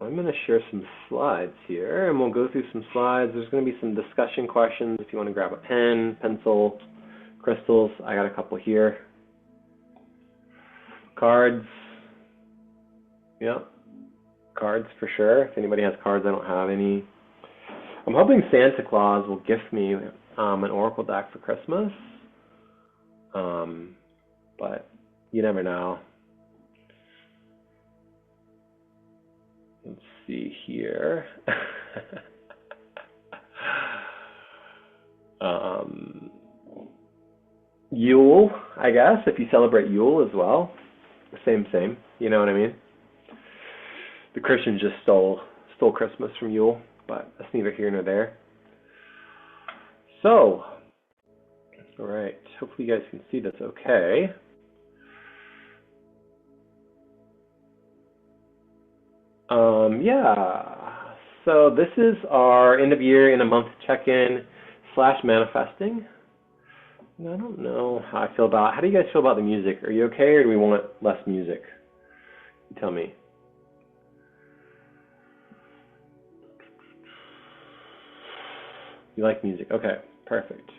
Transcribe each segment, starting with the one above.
I'm going to share some slides here, and we'll go through some slides. There's going to be some discussion questions if you want to grab a pen, pencil, crystals. I got a couple here. Cards. Yep. Cards for sure. If anybody has cards, I don't have any. I'm hoping Santa Claus will gift me an oracle deck for Christmas. But you never know. Let's see here. Yule, I guess, if you celebrate Yule as well. Same. You know what I mean? The Christians just stole Christmas from Yule, but that's neither here nor there. So, all right. Hopefully you guys can see this okay. Yeah. So this is our end of year in a month check-in / manifesting. I don't know how I feel about. How do you guys feel about the music? Are you okay, or do we want less music? You tell me. You like music? Okay, perfect.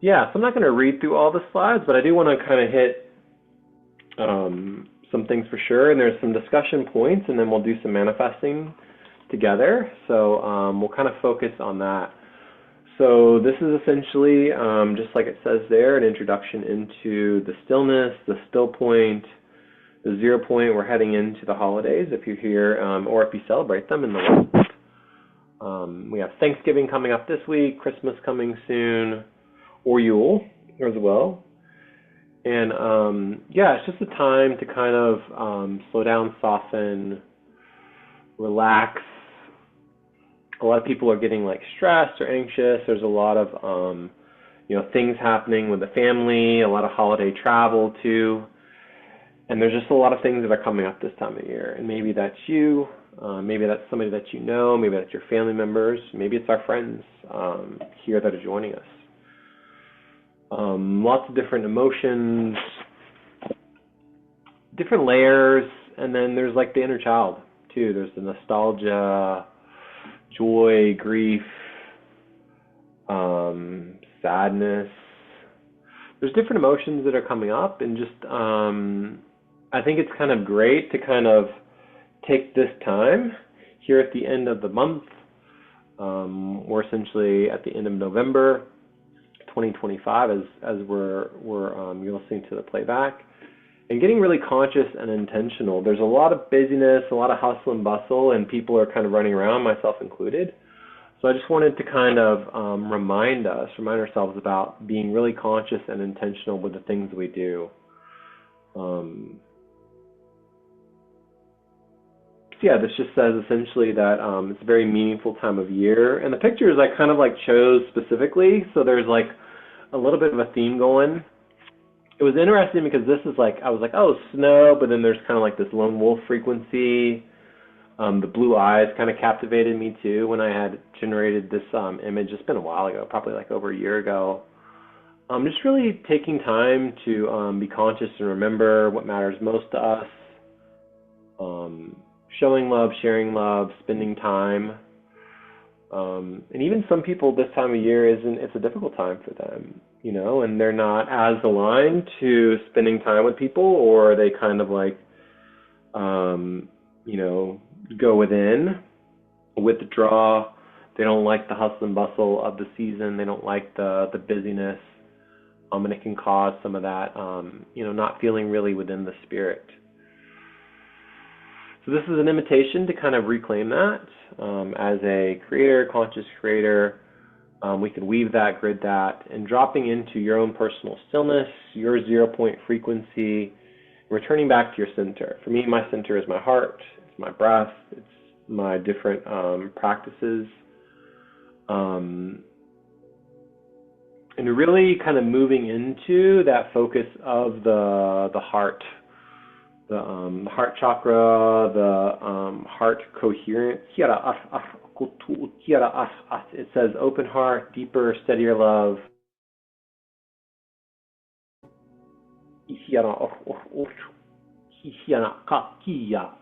Yeah, so I'm not going to read through all the slides, but I do want to kind of hit some things for sure, and there's some discussion points, and then we'll do some manifesting together. So we'll kind of focus on that. So this is essentially, just like it says there, an introduction into the stillness, the still point, the 0 point. We're heading into the holidays if you're here, or if you celebrate them in the West. We have Thanksgiving coming up this week, Christmas coming soon, or Yule as well. And yeah, it's just a time to kind of slow down, soften, relax. A lot of people are getting like stressed or anxious. There's a lot of things happening with the family, a lot of holiday travel too. And there's just a lot of things that are coming up this time of year. And maybe that's you, maybe that's somebody that you know, maybe that's your family members, maybe it's our friends here that are joining us. Lots of different emotions, different layers, and then there's like the inner child too. There's the nostalgia, joy, grief, sadness. There's different emotions that are coming up, and just I think it's kind of great to kind of take this time here at the end of the month. We're essentially at the end of November 2025 as you're listening to the playback, and getting really conscious and intentional. There's a lot of busyness, a lot of hustle and bustle, and people are kind of running around, myself included. So I just wanted to kind of remind ourselves about being really conscious and intentional with the things we do. Yeah, this just says essentially that it's a very meaningful time of year. And the pictures I kind of like chose specifically, so there's like a little bit of a theme going. It was interesting because this is like, I was like, oh, snow, but then there's kind of like this lone wolf frequency. The blue eyes kind of captivated me too when I had generated this image. It's been a while ago, probably like over a year ago. Just really taking time to be conscious and remember what matters most to us. Showing love, sharing love, spending time. And even some people this time of year it's a difficult time for them, and they're not as aligned to spending time with people, or they kind of like, go within, withdraw. They don't like the hustle and bustle of the season. They don't like the busyness. And it can cause some of that, not feeling really within the spirit. So this is an invitation to kind of reclaim that as a creator, conscious creator. We could weave that, grid that, and dropping into your own personal stillness, your 0 point frequency, returning back to your center. For me, my center is my heart, it's my breath, it's my different practices. And really kind of moving into that focus of the heart. The heart chakra, the heart coherence. It says open heart, deeper, steadier love.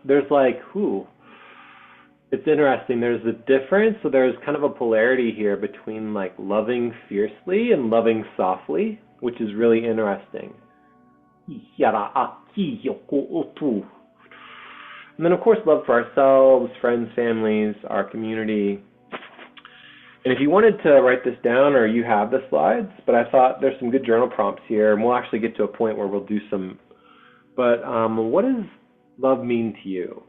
There's like, it's interesting. There's a difference. So there's kind of a polarity here between like loving fiercely and loving softly, which is really interesting. And then, of course, love for ourselves, friends, families, our community. And if you wanted to write this down, or you have the slides, but I thought there's some good journal prompts here, and we'll actually get to a point where we'll do some. But what does love mean to you?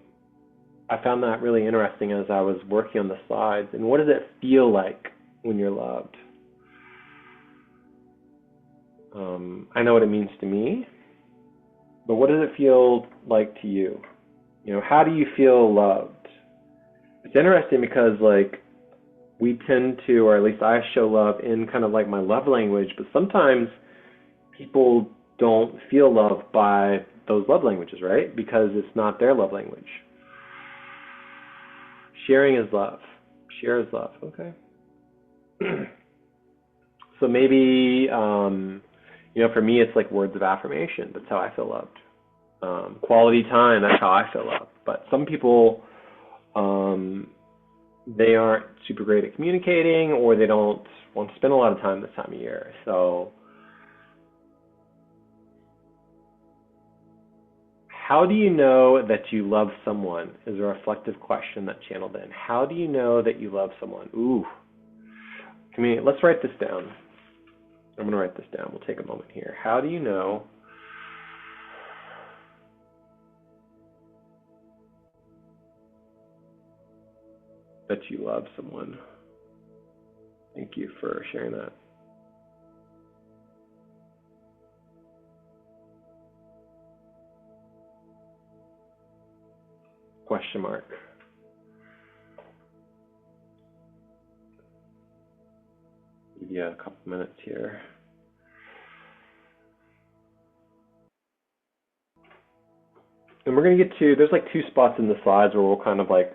I found that really interesting as I was working on the slides. And what does it feel like when you're loved? I know what it means to me, but what does it feel like to you? How do you feel loved? It's interesting because like we tend to, or at least I show love in kind of like my love language, but sometimes people don't feel loved by those love languages, right? Because it's not their love language. Sharing is love. Share is love. Okay. So maybe, for me, it's like words of affirmation. That's how I feel loved. Quality time. That's how I feel loved. But some people, they aren't super great at communicating, or they don't want to spend a lot of time this time of year. So how do you know that you love someone is a reflective question that channeled in. How do you know that you love someone? Ooh. Let's write this down. I'm going to write this down. We'll take a moment here. How do you know that you love someone? Thank you for sharing that. Question mark. Give you a couple minutes here. And we're going to get to, there's like two spots in the slides where we'll kind of like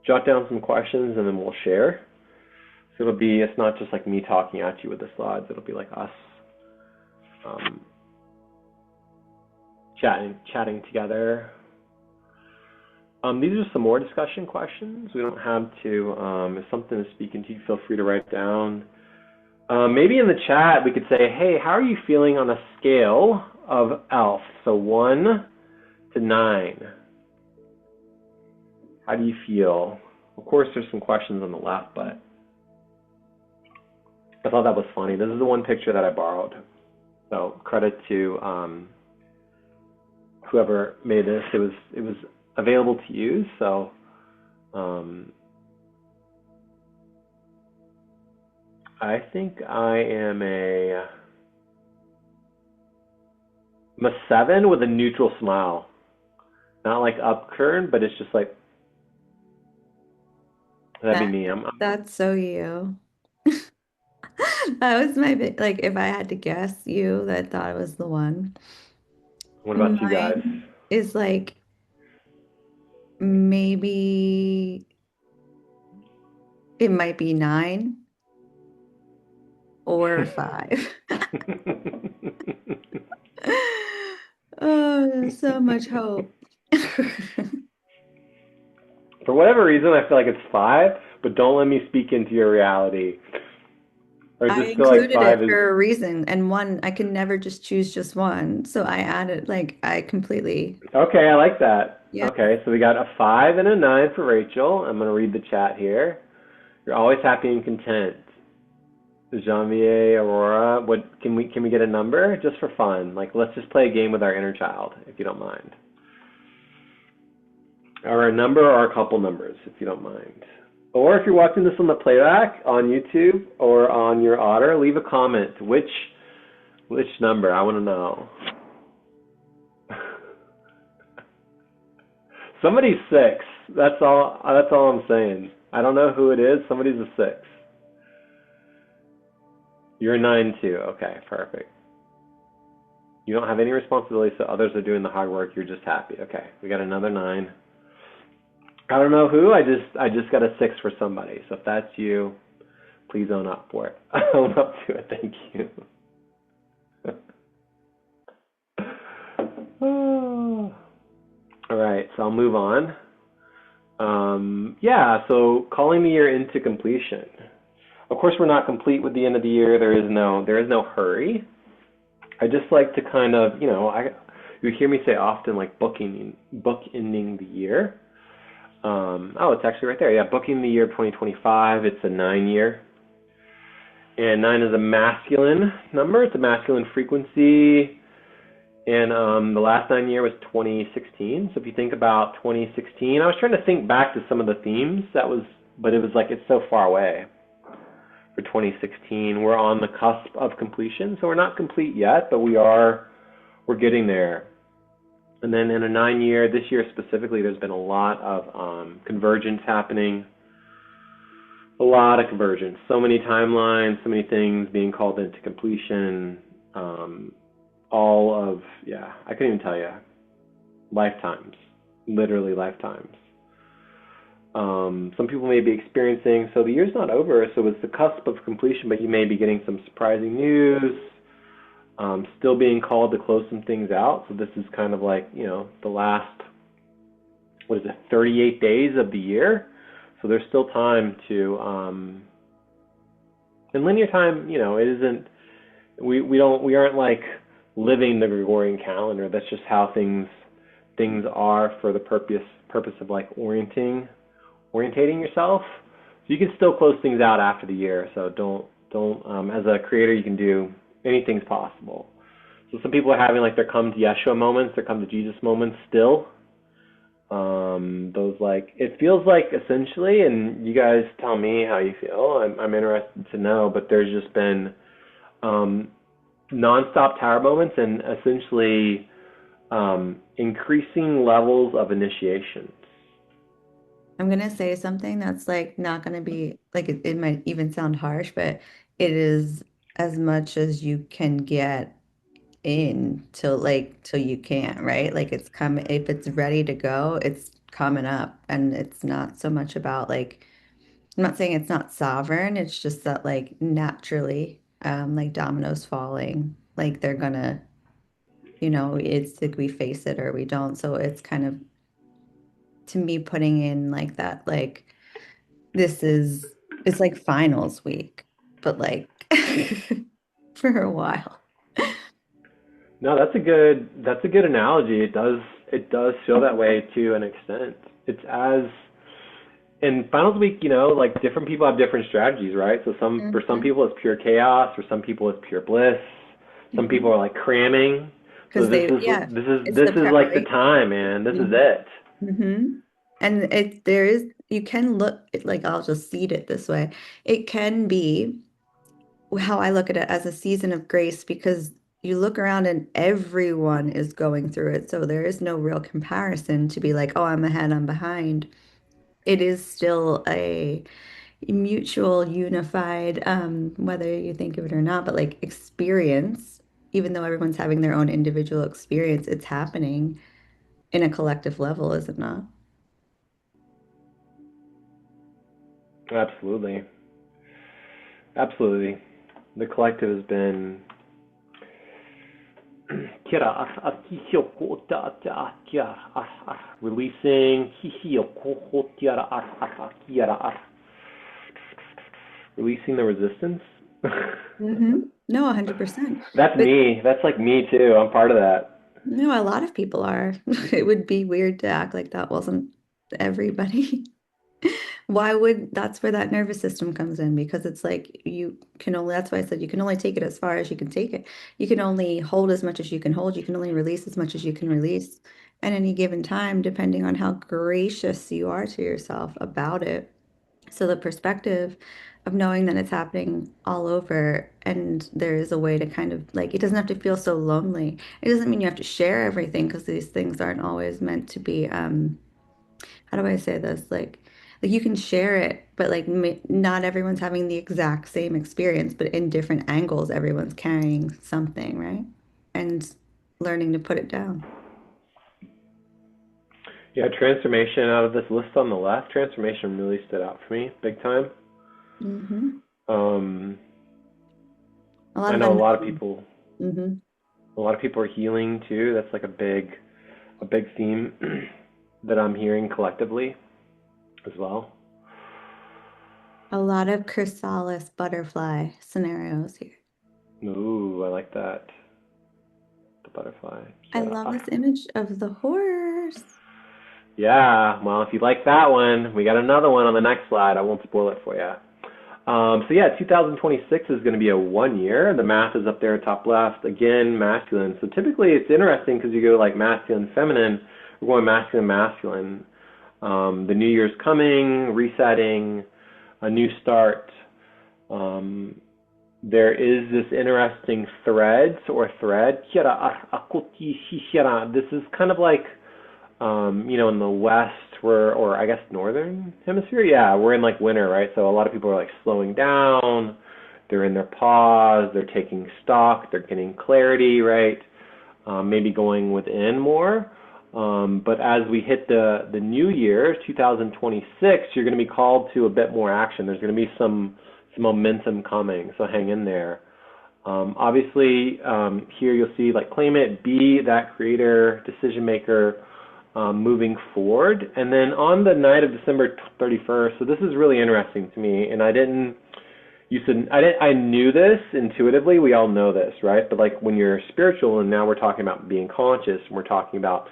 jot down some questions and then we'll share. So it's not just like me talking at you with the slides, it'll be like us chatting together. These are some more discussion questions. We don't have to, if something is speaking to you, feel free to write down. Maybe in the chat we could say, hey, how are you feeling on a scale of ELF? So 1 to 9. How do you feel? Of course, there's some questions on the left, but I thought that was funny. This is the one picture that I borrowed. So credit to whoever made this. It was available to use. So I think I'm a 7 with a neutral smile. Not like upturn, but it's just like, that'd be me. That's so you. That was my bit. Like, if I had to guess you, that thought it was the one. What about you guys? Mine is like maybe it might be 9 or 5. Oh, there's so much hope. For whatever reason, I feel like it's 5, but don't let me speak into your reality. Or I just feel like included 5 it is... for a reason, and one, I can never just choose just one. So I added, like, I completely, Okay, I like that. yeah. Okay, so we got a 5 and a 9 for Rachel. I'm going to read the chat here. You're always happy and content. Janvier, Aurora, what can we get a number just for fun? Like, let's just play a game with our inner child, if you don't mind. Or a number or a couple numbers, if you don't mind. Or if you're watching this on the playback on YouTube or on your Otter, leave a comment. Which number? I want to know. Somebody's 6. That's all I'm saying. I don't know who it is. Somebody's a 6. You're a 9 too. Okay, perfect. You don't have any responsibility, so others are doing the hard work. You're just happy. Okay, we got another 9. I don't know who. I just got a 6 for somebody. So if that's you, please own up for it. Own up to it. Thank you. Oh. All right, so I'll move on. Yeah, so calling the year into completion. Of course, we're not complete with the end of the year. There is no hurry. I just like to kind of, you hear me say often like bookending the year. Oh, it's actually right there. Yeah, booking the year 2025. It's a 9 year, and nine is a masculine number. It's a masculine frequency, and the last 9 year was 2016. So if you think about 2016, I was trying to think back to some of the themes but it was like it's so far away. For 2016, we're on the cusp of completion, so we're not complete yet, but we're getting there. And then in a 9 year, this year specifically, there's been a lot of convergence happening. A lot of convergence. So many timelines, so many things being called into completion. I couldn't even tell you. Lifetimes. Literally lifetimes. Some people may be experiencing, so the year's not over, so it's the cusp of completion, but you may be getting some surprising news, still being called to close some things out. So this is kind of like, the last, 38 days of the year. So there's still time to, in linear time, it isn't, we aren't like living the Gregorian calendar. That's just how things are for the purpose of like orientating yourself. So you can still close things out after the year. So don't as a creator, you can do anything's possible. So some people are having like their come to Yeshua moments, their come to Jesus moments still. Those like, it feels like essentially, and you guys tell me how you feel. I'm interested to know, but there's just been nonstop tower moments and essentially increasing levels of initiations. I'm gonna say something that's like not gonna be like it might even sound harsh, but it is as much as you can get in till you can't, right? Like it's coming if it's ready to go, it's coming up. And it's not so much about like I'm not saying it's not sovereign, it's just that like naturally, like dominoes falling, like they're gonna, it's like we face it or we don't. So it's kind of to me putting in like that, like this is it's like finals week, but like for a while. No, that's a good analogy. It does feel that way to an extent. It's as in finals week, like different people have different strategies, right? So for some Mhm. people it's pure chaos, for some people it's pure bliss. Some people are like cramming. So Because it's this the is like the preparation. time, man. This is it. Mm-hmm. And you can look like I'll just seed it this way. It can be how I look at it as a season of grace because you look around and everyone is going through it. So there is no real comparison to be like, oh, I'm ahead, I'm behind. It is still a mutual, unified, whether you think of it or not, but like experience, even though everyone's having their own individual experience, it's happening in a collective level, is it not? Absolutely. Absolutely. The collective has been releasing releasing the resistance. Hmm. No, 100%. That's But me. That's like me too. I'm part of that. no, a lot of people are. It would be weird to act like that wasn't everybody. Why would that's where that nervous system comes in because it's like you can only that's why I said you can only take it as far as you can take it. You can only hold as much as you can hold. You can only release as much as you can release at any given time, depending on how gracious you are to yourself about it. So the perspective of knowing that it's happening all over and there is a way to kind of like it doesn't have to feel so lonely. It doesn't mean you have to share everything because these things aren't always meant to be how do I say this? Like you can share it, but like not everyone's having the exact same experience, but in different angles, everyone's carrying something, right? And learning to put it down. Yeah, transformation out of this list on the left, transformation really stood out for me big time. Hmm. Um, A lot I of know unknown. Hmm. a lot of people are healing too. That's like a big, a big theme that I'm hearing collectively as well. A lot of chrysalis butterfly scenarios here. Ooh, I like that. The butterfly. I Kia love ora. this image of the horse. Yeah, well, if you like that one, we got another one on the next slide. I won't spoil it for you. So yeah, 2026 is going to be a 1 year. The math is up there, top left. Again, masculine. So typically it's interesting because you go like masculine, feminine. We're going masculine, masculine. The new year's coming, resetting, a new start. There is this interesting thread. This is kind of like, in the West, or I guess Northern Hemisphere, yeah, we're in like winter, right? So a lot of people are like slowing down. They're in their pause. They're taking stock. They're getting clarity, right? Maybe going within more. But as we hit the new year, 2026, you're going to be called to a bit more action. There's going to be some momentum coming, so hang in there. Obviously, here you'll see like claim it, be that creator, decision maker, moving forward. And then on the night of December 31st, so this is really interesting to me, and I knew this intuitively. We all know this, right? But like when you're spiritual, and now we're talking about being conscious, and we're talking about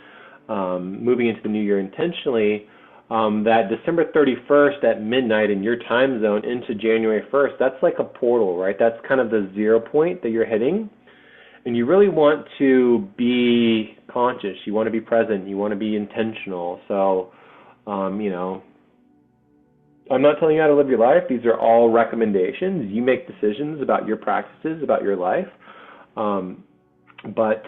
moving into the new year intentionally, that December 31st at midnight in your time zone into January 1st, that's like a portal, right? That's kind of the 0 point that you're hitting. And you really want to be conscious. You want to be present. You want to be intentional. So, I'm not telling you how to live your life. These are all recommendations. You make decisions about your practices, about your life. But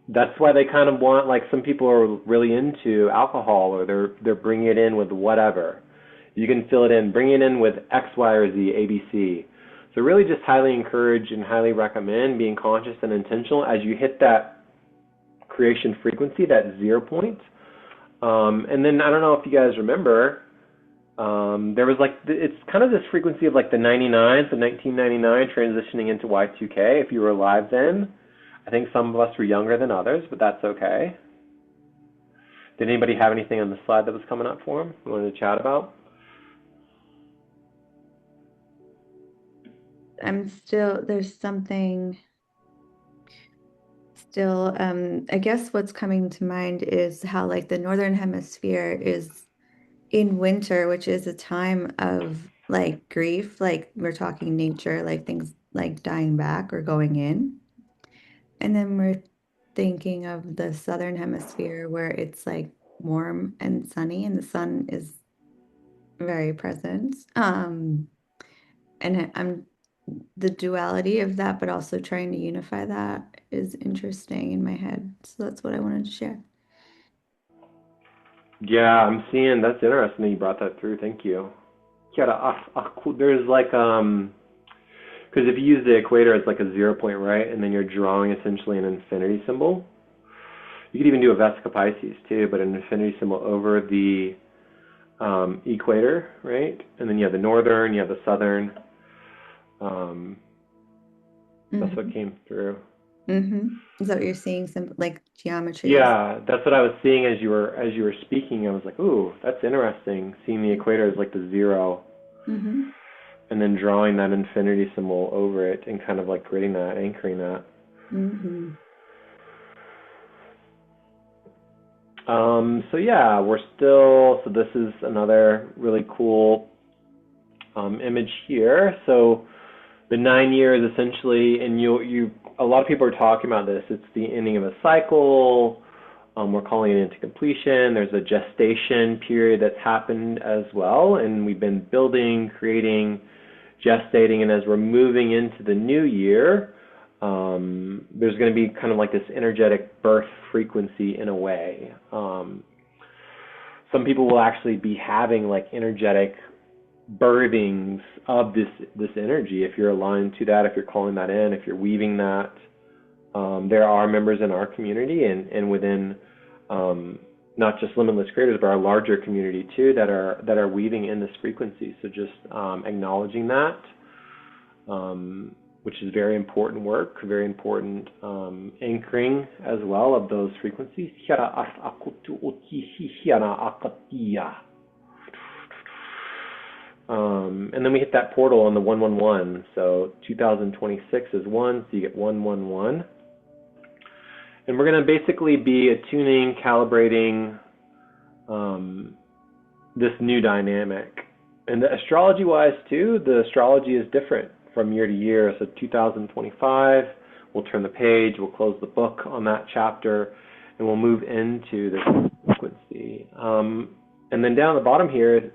that's why they kind of want, like, some people are really into alcohol, or they're bringing it in with whatever. You can fill it in, bring it in with X, Y, or Z, A, B, C. So really just highly encourage and highly recommend being conscious and intentional as you hit that creation frequency, that 0 point. And then I don't know if you guys remember, there was like, it's kind of this frequency of like the 99, so 1999 transitioning into Y2K. If you were alive then, I think some of us were younger than others, but that's okay. Did anybody have anything on the slide that was coming up for them you wanted to chat about? There's something still, I guess what's coming to mind is how like the Northern Hemisphere is in winter, which is a time of like grief, like we're talking nature, like things like dying back or going in. And then we're thinking of the Southern Hemisphere where it's like warm and sunny and the sun is very present. And I'm the duality of that, but also trying to unify that is interesting in my head. So that's what I wanted to share. Yeah, I'm seeing, that's interesting that you brought that through. Thank you. There's like, because if you use the equator as like a 0 point, right, and then you're drawing essentially an infinity symbol, you could even do a Vesica Pisces too, but an infinity symbol over the equator, right? And then you have the northern, you have the southern. That's what came through. Is that what you're seeing? Some like geometry? Yeah, that's what I was seeing as you were speaking. I was like, ooh, that's interesting. Seeing the equator as like the 0, and then drawing that infinity symbol over it, and kind of like creating that, anchoring that. So yeah, so this is another really cool image here. So the 9 years essentially, and a lot of people are talking about this. It's the ending of a cycle. We're calling it into completion. There's a gestation period that's happened as well, and we've been building, creating, gestating, and as we're moving into the new year, there's going to be kind of like this energetic birth frequency in a way. Some people will actually be having like energetic birthings of this energy if you're aligned to that, if you're calling that in, if you're weaving that. There are members in our community and within not just Limitless Creators, but our larger community too, that are weaving in this frequency. So just acknowledging that. which is very important work, very important anchoring as well of those frequencies. And then we hit that portal on the 111. So 2026 is 1, so you get 111. And we're going to basically be attuning, calibrating this new dynamic. And the astrology-wise too, the astrology is different from year to year. So 2025, we'll turn the page, we'll close the book on that chapter, and we'll move into this frequency. And then down at the bottom here,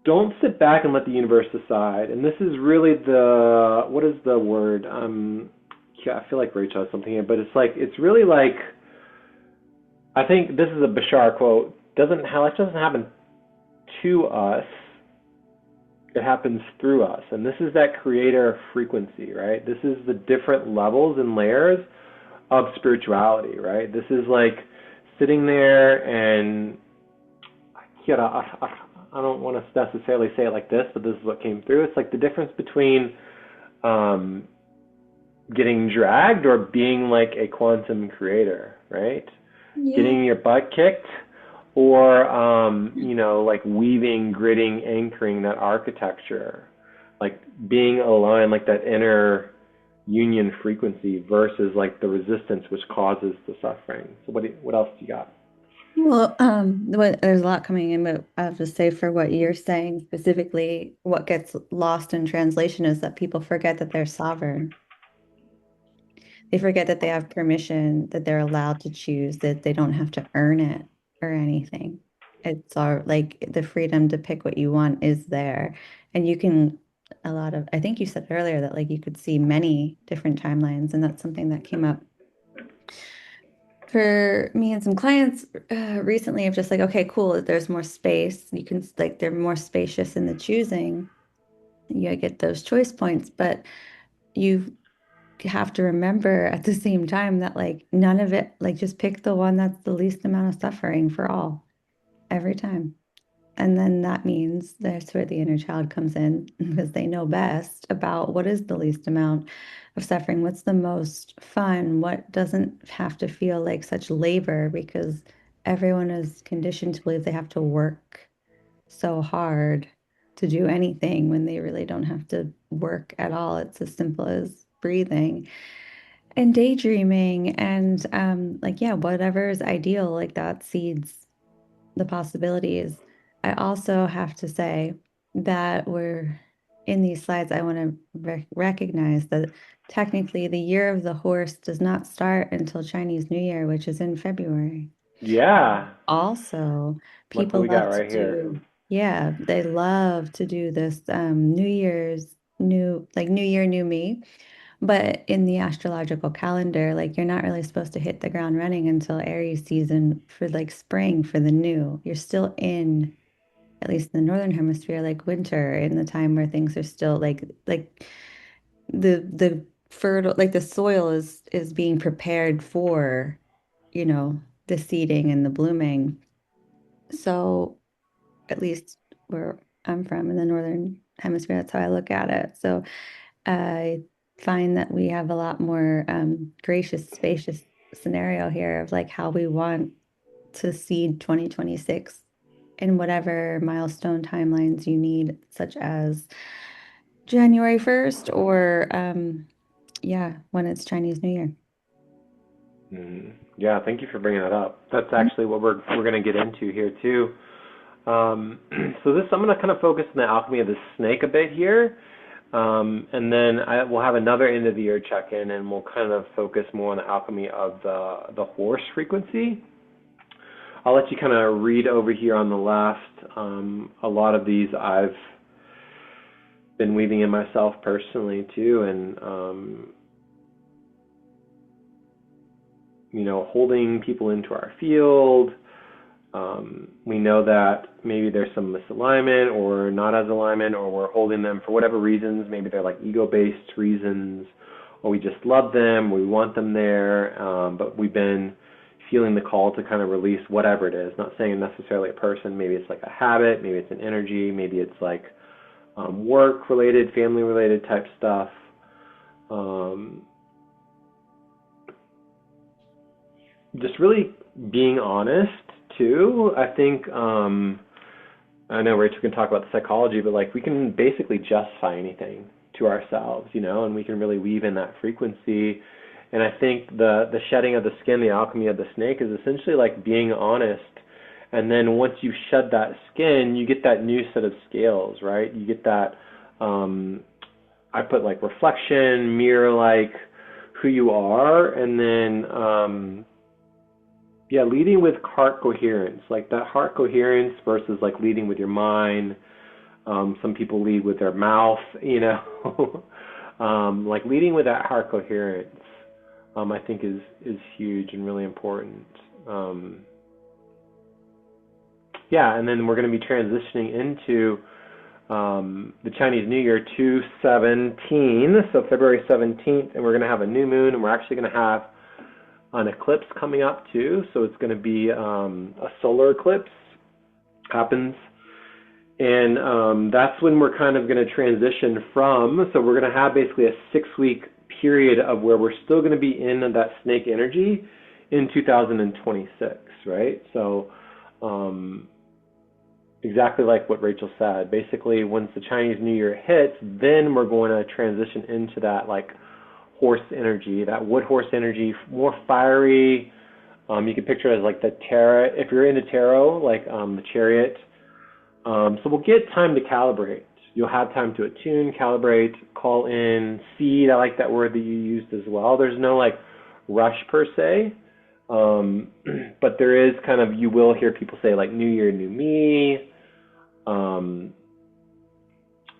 don't sit back and let the universe decide. And this is really the, what is the word? Yeah, I feel like Rachel has something here, but it's really like, I think this is a Bashar quote, life doesn't happen to us, it happens through us. And this is that creator frequency, right? This is the different levels and layers of spirituality, right? This is like sitting there and, I don't want to necessarily say it like this, but this is what came through. It's like the difference between getting dragged or being like a quantum creator, right? Yeah. Getting your butt kicked, or like weaving, gritting, anchoring that architecture, like being aligned, like that inner union frequency versus like the resistance which causes the suffering. So what else do you got? Well, there's a lot coming in, but I'll just say for what you're saying specifically, what gets lost in translation is that people forget that they're sovereign. They forget that they have permission, that they're allowed to choose, that they don't have to earn it or anything. It's all like the freedom to pick what you want is there. And you can, I think you said earlier that like you could see many different timelines, and that's something that came up for me and some clients recently of just like, okay, cool, there's more space. You can like they're more spacious in the choosing. You get those choice points, but you have to remember at the same time that like none of it, like just pick the one that's the least amount of suffering for all every time. And then that means that's where the inner child comes in because they know best about what is the least amount of suffering, what's the most fun, what doesn't have to feel like such labor, because everyone is conditioned to believe they have to work so hard to do anything when they really don't have to work at all. It's as simple as breathing and daydreaming and like yeah, whatever is ideal, like that seeds the possibilities. I also have to say that we're in these slides, I want to recognize that technically the year of the horse does not start until Chinese New Year, which is in February. Yeah, Also, like what people we got love to right here. do, yeah, they love to do this New Year's New Year, new me. But in the astrological calendar, like you're not really supposed to hit the ground running until Aries season for like spring for the new. You're still in, at least in the northern hemisphere, like winter, in the time where things are still like the fertile, like the soil is being prepared for, you know, the seeding and the blooming. So at least where I'm from in the northern hemisphere, that's how I look at it. So I find that we have a lot more gracious, spacious scenario here of like how we want to seed 2026 in whatever milestone timelines you need, such as January 1st or yeah, when it's Chinese New Year. Yeah, thank you for bringing that up. That's actually what we're going to get into here too. So I'm going to kind of focus on the alchemy of the snake a bit here, and then we'll have another end of the year check-in, and we'll kind of focus more on the alchemy of the horse frequency. I'll let you kind of read over here on the left. A lot of these I've been weaving in myself personally too, and holding people into our field. We know that maybe there's some misalignment or not as alignment, or we're holding them for whatever reasons. Maybe they're like ego-based reasons, or we just love them, we want them there, but we've been feeling the call to kind of release whatever it is. Not saying necessarily a person, maybe it's like a habit, maybe it's an energy, maybe it's like work related, family related type stuff. Um, just really being honest too. I think I know Rachel can talk about the psychology, but like we can basically justify anything to ourselves, you know, and we can really weave in that frequency. And I think the shedding of the skin, the alchemy of the snake, is essentially like being honest. And then once you shed that skin, you get that new set of scales, right? You get that I put like reflection, mirror like who you are, and then yeah, leading with heart coherence, like that heart coherence versus like leading with your mind. Some people lead with their mouth, you know. Like leading with that heart coherence, I think is huge and really important. Yeah, and then we're going to be transitioning into the Chinese New Year 2/17, so February 17th, and we're going to have a new moon, and we're actually going to have an eclipse coming up too. So it's going to be a solar eclipse happens, and that's when we're kind of going to transition from. So we're going to have basically a 6-week period of where we're still going to be in that snake energy in 2026, right? So exactly like what Rachel said. Basically, once the Chinese New Year hits, then we're going to transition into that like horse energy, that wood horse energy, more fiery. You can picture it as like the tarot, if you're into tarot, like the chariot. So we'll get time to calibrate. You'll have time to attune, calibrate, call in, seed. I like that word that you used as well. There's no like rush per se. But there is kind of, you will hear people say like new year, new me.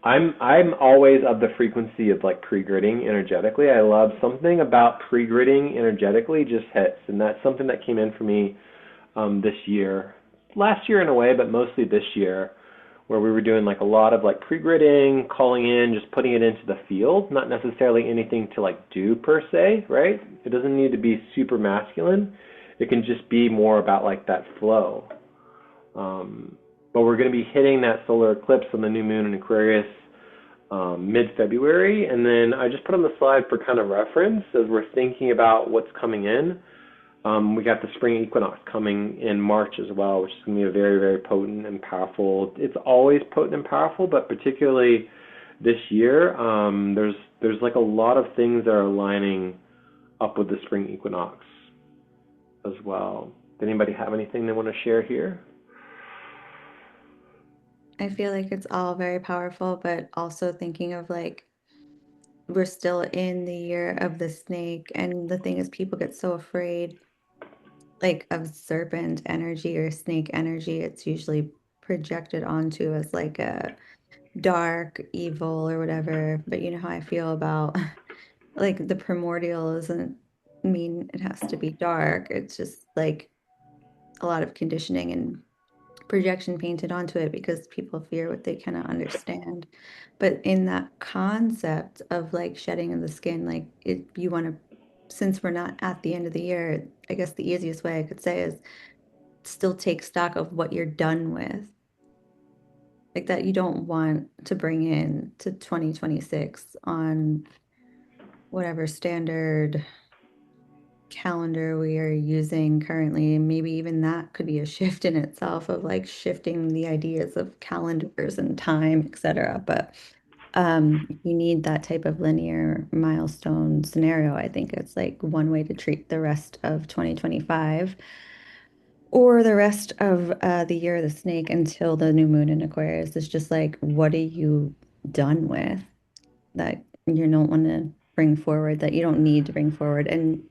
I'm always of the frequency of like pre-gridding energetically. I love something about pre-gridding energetically just hits, and that's something that came in for me this year, last year in a way, but mostly this year, where we were doing like a lot of like pre-gridding, calling in, just putting it into the field, not necessarily anything to like do per se, right? It doesn't need to be super masculine. It can just be more about like that flow. But we're going to be hitting that solar eclipse on the new moon in Aquarius mid-February. And then I just put on the slide for kind of reference as we're thinking about what's coming in. We got the spring equinox coming in March as well, which is going to be a very, very potent and powerful. It's always potent and powerful, but particularly this year, there's like a lot of things that are lining up with the spring equinox as well. Does anybody have anything they want to share here? I feel like it's all very powerful, but also thinking of like we're still in the year of the snake, and the thing is people get so afraid like of serpent energy or snake energy. It's usually projected onto as like a dark evil or whatever. But you know how I feel about like the primordial doesn't mean it has to be dark. It's just like a lot of conditioning and projection painted onto it because people fear what they cannot understand. But in that concept of like shedding of the skin, like it, you want to, since we're not at the end of the year, I guess the easiest way I could say is still take stock of what you're done with. Like that you don't want to bring in to 2026 on whatever standard calendar we are using currently. Maybe even that could be a shift in itself of like shifting the ideas of calendars and time, etc. But you need that type of linear milestone scenario. I think it's like one way to treat the rest of 2025 or the rest of the year of the snake until the new moon in Aquarius. Is just like, what are you done with that you don't want to bring forward, that you don't need to bring forward, and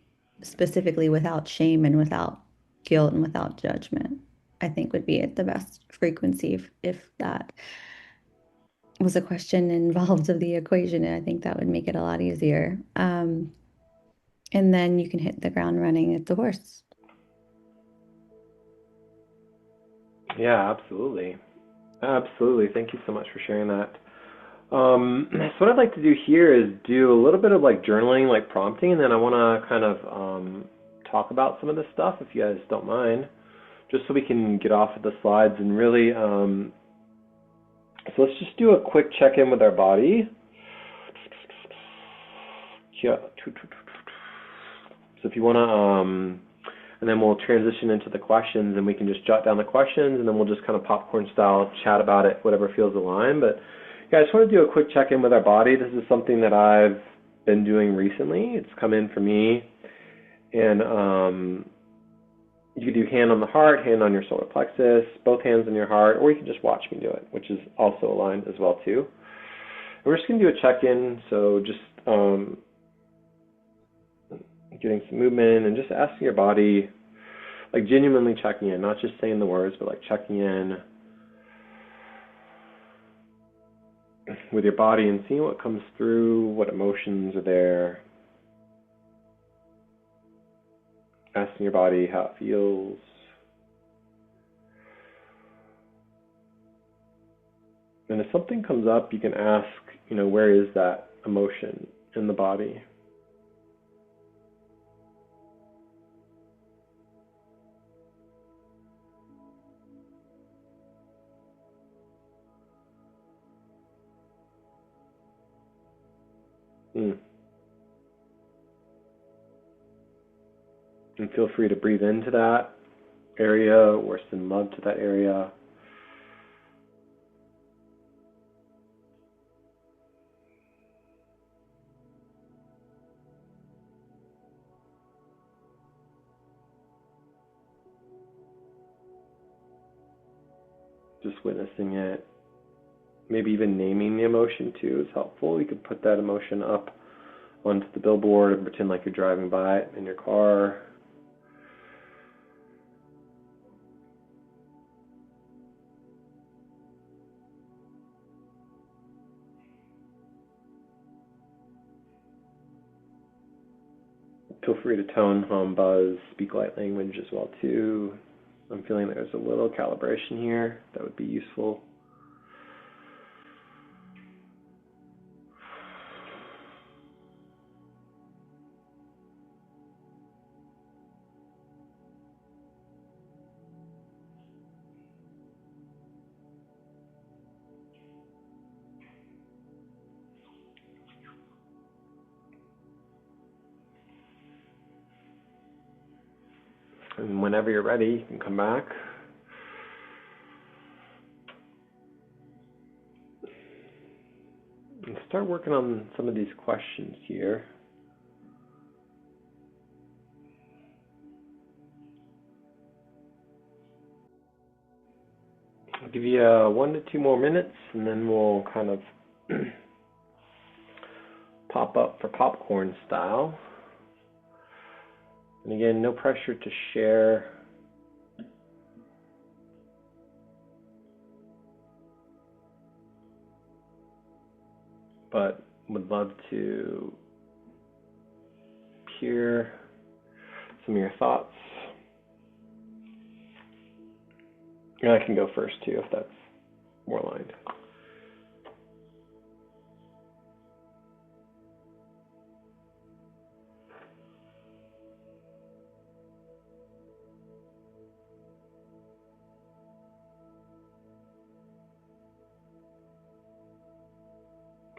specifically without shame and without guilt and without judgment, I think would be at the best frequency if that was a question involved of the equation. And I think that would make it a lot easier. And then you can hit the ground running at the horse. Yeah, absolutely. Absolutely. Thank you so much for sharing that. So what I'd like to do here is do a little bit of like journaling, like prompting, and then I want to kind of talk about some of this stuff if you guys don't mind, just so we can get off of the slides and really So let's just do a quick check-in with our body. Yeah. So if you want to, and then we'll transition into the questions, and we can just jot down the questions, and then we'll just kind of popcorn style chat about it, whatever feels aligned. But yeah, I just want to do a quick check-in with our body. This is something that I've been doing recently. It's come in for me, and you can do hand on the heart, hand on your solar plexus, both hands on your heart, or you can just watch me do it, which is also aligned as well too. And we're just going to do a check-in, so just getting some movement and just asking your body, like genuinely checking in, not just saying the words, but like checking in with your body and seeing what comes through, what emotions are there. Asking your body how it feels. And if something comes up, you can ask, where is that emotion in the body? And feel free to breathe into that area or send love to that area. Just witnessing it. Maybe even naming the emotion too is helpful. You could put that emotion up onto the billboard and pretend like you're driving by it in your car. Feel free to tone, hum, buzz, speak light language as well too. I'm feeling there's a little calibration here that would be useful. And whenever you're ready, you can come back. And start working on some of these questions here. I'll give you 1 to 2 more minutes, and then we'll kind of pop up for popcorn style. And again, no pressure to share. But would love to hear some of your thoughts. And I can go first too, if that's more aligned.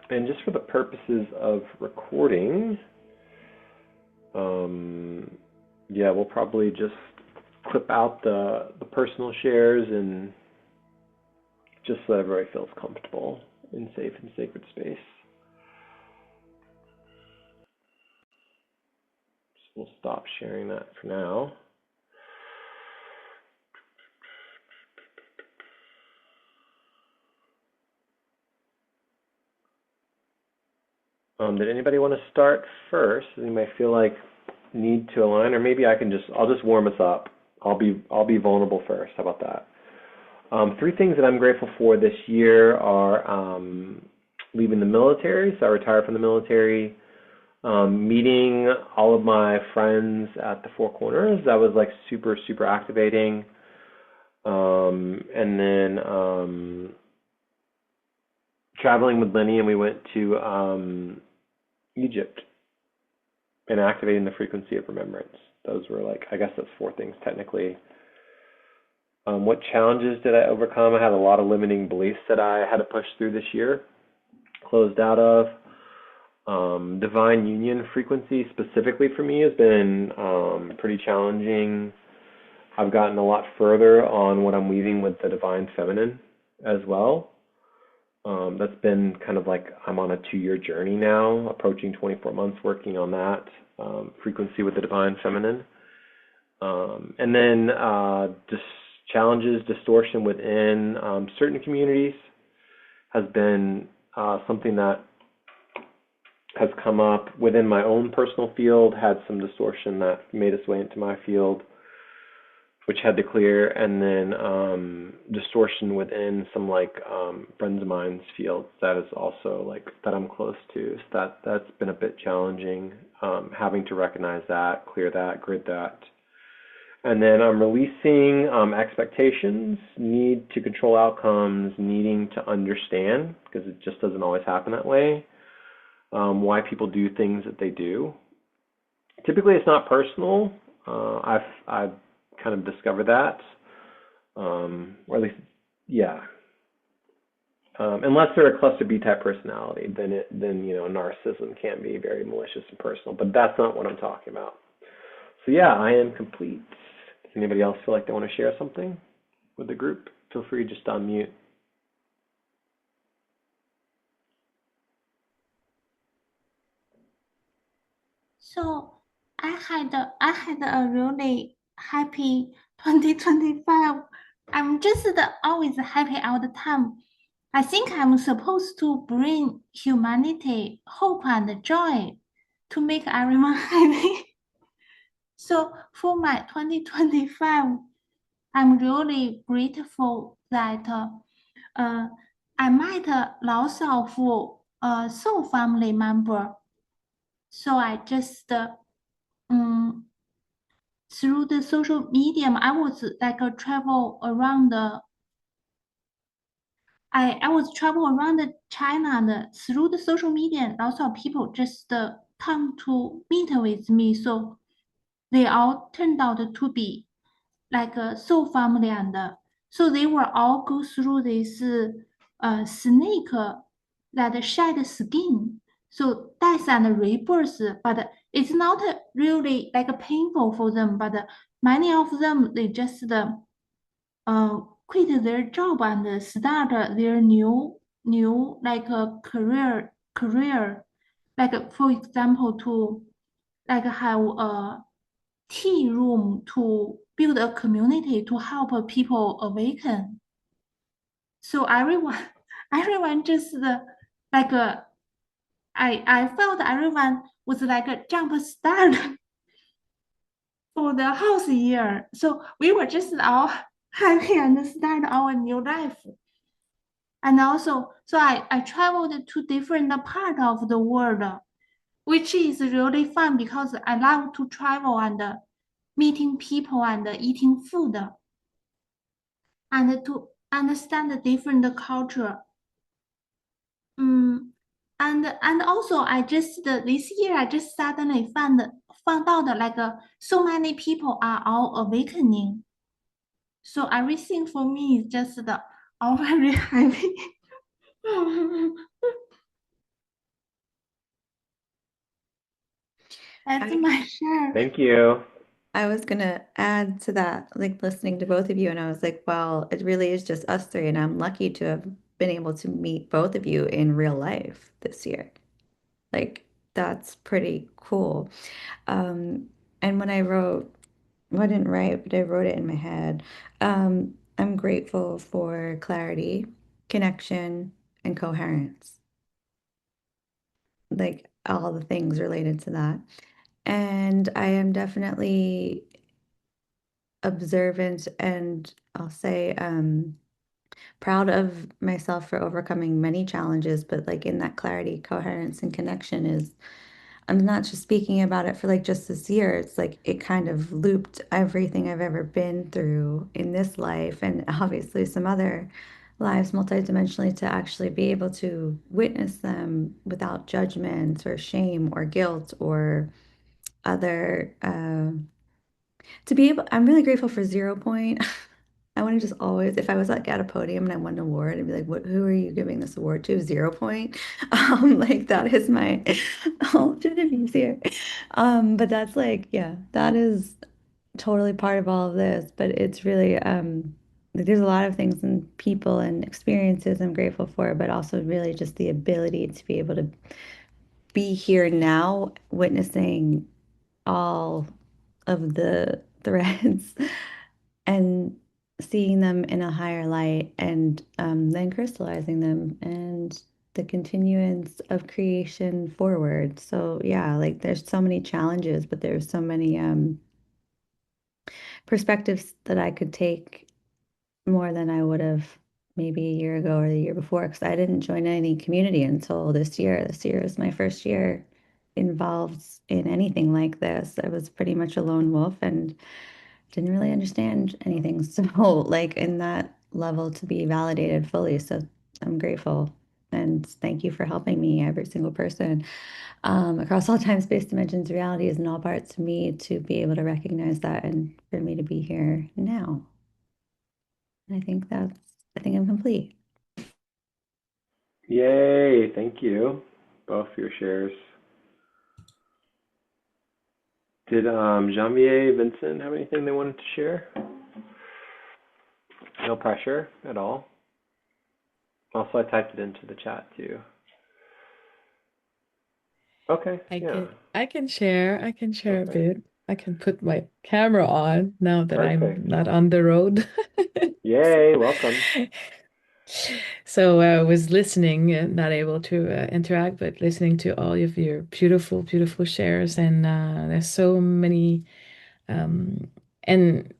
And just for the purposes of recording, yeah, we'll probably just clip out the personal shares and just so everybody feels comfortable in safe and sacred space. So we'll stop sharing that for now. Did anybody want to start first? Anybody feel like need to align, or maybe I'll just warm us up. I'll be vulnerable first. How about that? 3 things that I'm grateful for this year are leaving the military. So I retired from the military. Meeting all of my friends at the Four Corners. That was like super, super activating. And then traveling with Lenny, and we went to Egypt and activating the frequency of remembrance. Those were I guess that's 4 things technically. What challenges did I overcome? I had a lot of limiting beliefs that I had to push through this year, closed out of. Divine union frequency specifically for me has been pretty challenging. I've gotten a lot further on what I'm weaving with the divine feminine as well. That's been kind of like I'm on a 2-year journey now, approaching 24 months working on that frequency with the divine feminine. And then just challenges, distortion within certain communities has been something that has come up within my own personal field, had some distortion that made its way into my field, which had to clear, and then distortion within some like friends of mine's fields that is also like that I'm close to. So that's been a bit challenging, having to recognize that, clear that, grid that. And then I'm releasing expectations, need to control outcomes, needing to understand, because it just doesn't always happen that way, why people do things that they do. Typically, it's not personal. I've kind of discovered that, or at least, yeah. Unless they're a cluster B type personality, then narcissism can be very malicious and personal. But that's not what I'm talking about. So yeah, I am complete. Does anybody else feel like they want to share something with the group? Feel free just to unmute. So I had a really happy 2025. I'm just always happy all the time. I think I'm supposed to bring humanity, hope, and joy to make everyone happy. So for my 2025, I'm really grateful that I met lots of soul family member. So I just um, through the social medium, I was like a travel around the I was travel around the China and through the social media, lots of people just come to meet with me. So they all turned out to be like a soul family, and so they were all go through this snake that shed skin, so death and rebirth, but it's not really like painful for them, but many of them they just quit their job and start their new like a career, like for example to like have a tea room to build a community to help people awaken. So everyone, everyone just like I felt everyone was like a jump start for the house year. So we were just all happy and start our new life. And also, so I traveled to different part of the world, which is really fun because I love to travel and meeting people and eating food and to understand the different culture. Mm, and also I just this year I just suddenly found out that like so many people are all awakening. So everything for me is just all very happy. That's I my share. Thank you. I was gonna add to that, like listening to both of you, and I was like, well, it really is just us three, and I'm lucky to have been able to meet both of you in real life this year. Like, that's pretty cool. Um, and when I wrote, well, I didn't write, but I wrote it in my head. I'm grateful for clarity, connection, and coherence, like all the things related to that. And I am definitely observant and I'll say proud of myself for overcoming many challenges, but like in that clarity, coherence, and connection is I'm not just speaking about it for like just this year. It's like it kind of looped everything I've ever been through in this life and obviously some other lives multidimensionally to actually be able to witness them without judgment or shame or guilt or other to be able I'm really grateful for 0 point. I want to just always, if I was like at a podium and I won an award, I'd be like, "What? Who are you giving this award to? 0 point." Like that is my alternate views here. But that's like, yeah, that is totally part of all of this. But it's really, like there's a lot of things and people and experiences I'm grateful for, but also really just the ability to be able to be here now, witnessing all of the threads and seeing them in a higher light and then crystallizing them and the continuance of creation forward. So yeah, like there's so many challenges, but there's so many perspectives that I could take more than I would have maybe a year ago or the year before because I didn't join any community until this year. This year is my first year involved in anything like this. I was pretty much a lone wolf and didn't really understand anything. So, like, in that level to be validated fully. So, I'm grateful. And thank you for helping me, every single person, across all time, space, dimensions, realities, and all parts of me to be able to recognize that and for me to be here now. And I think I'm complete. Yay, thank you. Both your shares. Did Janvier, Vincent have anything they wanted to share? No pressure at all. Also, I typed it into the chat too. Okay, yeah, I can share a okay, bit. I can put my camera on now that I'm perfect. not on the road. Yay, welcome. So I was listening, not able to interact, but listening to all of your beautiful, beautiful shares. And there's so many um, and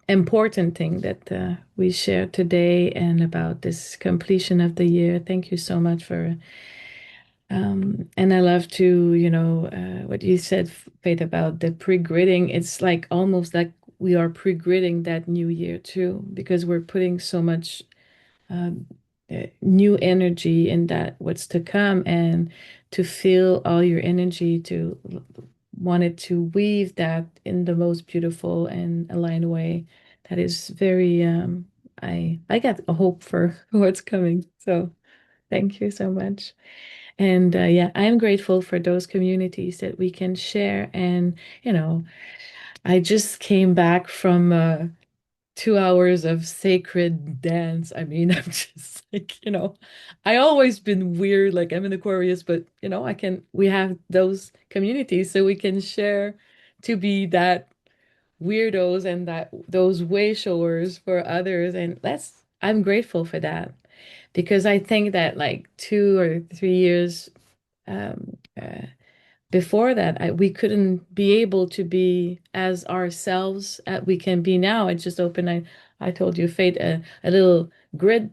important thing that we shared today and about this completion of the year. Thank you so much for and I love to, what you said, Faith, about the pre-gridding. It's like almost like we are pre-gridding that new year too, because we're putting so much um, new energy in that what's to come, and to feel all your energy to wanted to weave that in the most beautiful and aligned way. That is very, I got a hope for what's coming. So thank you so much. And yeah, I'm grateful for those communities that we can share. And, I just came back from 2 hours of sacred dance. I mean, I'm just like, I always been weird, like I'm an Aquarius, but we have those communities so we can share to be that weirdos and that those way showers for others. And I'm grateful for that because I think that like 2 or 3 years um, uh, before that, we couldn't be able to be as ourselves as we can be now. I just opened, I told you, Fate, a little grid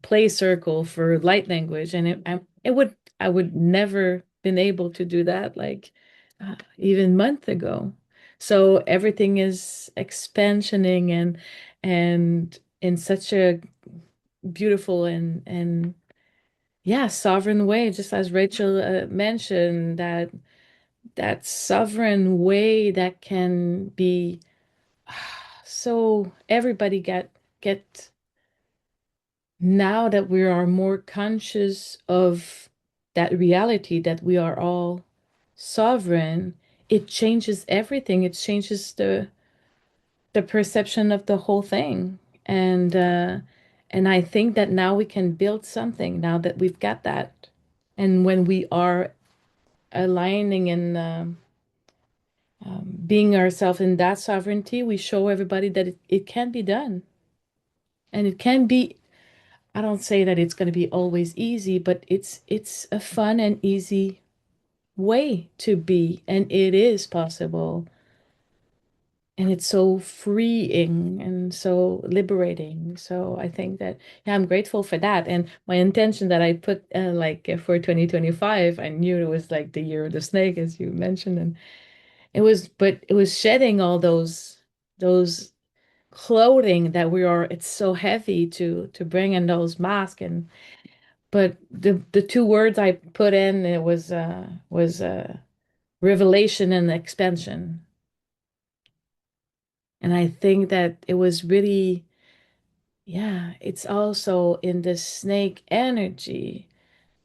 play circle for light language, and I would never been able to do that like even month ago. So everything is expansioning and in such a beautiful and yeah, sovereign way, just as Rachel mentioned, that sovereign way that can be so everybody get now that we are more conscious of that reality that we are all sovereign. It changes everything. It changes the perception of the whole thing. And I think that now we can build something now that we've got that. And when we are aligning and being ourselves in that sovereignty, we show everybody that it can be done. And it can be, I don't say that it's going to be always easy, but it's a fun and easy way to be, and it is possible. And it's so freeing and so liberating. So I think that, yeah, I'm grateful for that. And my intention that I put for 2025, I knew it was like the year of the snake, as you mentioned, and but it was shedding all those clothing that it's so heavy to bring in those masks. And but the two words I put in, it was revelation and expansion. And I think that it was really yeah, it's also in the snake energy